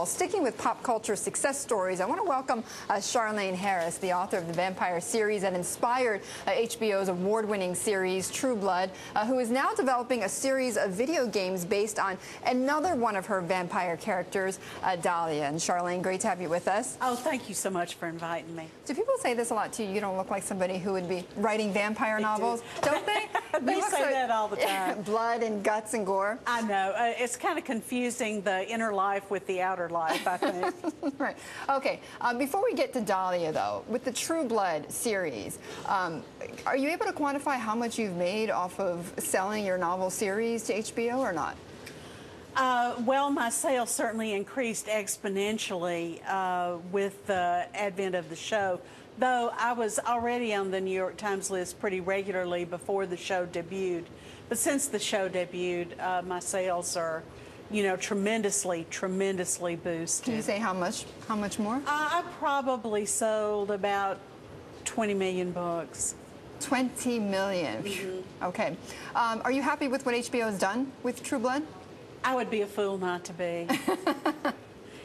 sticking with pop culture success stories, I want to welcome Charlaine Harris, the author of the vampire series that inspired HBO's award-winning series True Blood, who is now developing a series of video games based on another one of her vampire characters, Dahlia. And Charlaine, great to have you with us. Oh, thank you so much for inviting me. Do people say this a lot to you? You don't look like somebody who would be writing vampire novels, don't they? They say that all the time. Blood and guts and gore. I know. It's kind of confusing, the inner life with the outer life, I think. Right. Okay. Before we get to Dahlia, though, with the True Blood series, are you able to quantify how much you've made off of selling your novel series to HBO or not? Well, my sales certainly increased exponentially with the advent of the show, though I was already on the New York Times list pretty regularly before the show debuted. But since the show debuted, my sales are, you know, tremendously boosted. Can you say how much more? I probably sold about 20 million books. 20 million. Mm-hmm. Okay. Are you happy with what HBO has done with True Blood? I would be a fool not to be.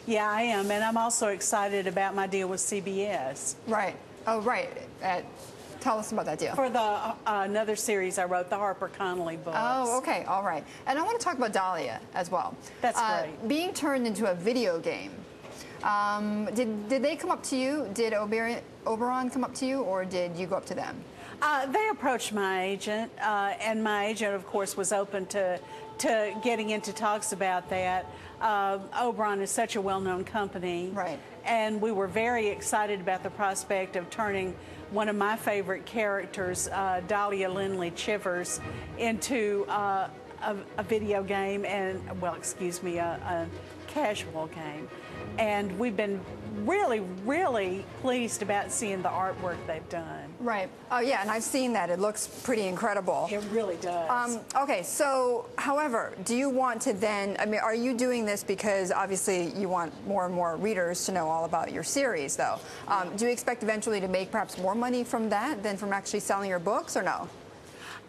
Yeah, I am. And I'm also excited about my deal with CBS. Right. Oh, right. Tell us about that deal. For the another series I wrote, the Harper Connolly books. Oh, okay. All right. And I want to talk about Dahlia as well. That's great. Being turned into a video game. Did they come up to you? Did Oberon come up to you, or did you go up to them? They approached my agent, and my agent, of course, was open to getting into talks about that. Oberon is such a well-known company. Right. And we were very excited about the prospect of turning one of my favorite characters, Dahlia Lindley Chivers, into a video game and, well, excuse me, a casual game. And we've been really pleased about seeing the artwork they've done. Right. Oh, yeah, and I've seen that. It looks pretty incredible. It really does. Okay, so, however, do you want to then, I mean, are you doing this because obviously you want more and more readers to know all about your series, though? Do you expect eventually to make perhaps more money from that than from actually selling your books, or no?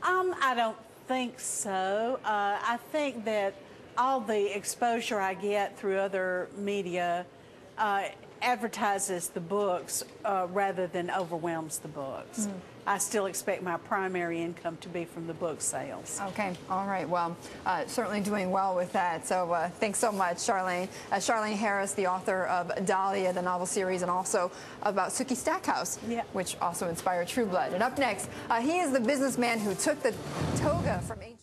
I don't think so. I think that all the exposure I get through other media advertises the books rather than overwhelms the books. I still expect my primary income to be from the book sales. Okay, all right. Well, certainly doing well with that. So thanks so much, Charlaine. Charlaine Harris, the author of Dahlia, the novel series, and also about Sookie Stackhouse, which also inspired True Blood. And up next, he is the businessman who took the toga from ancient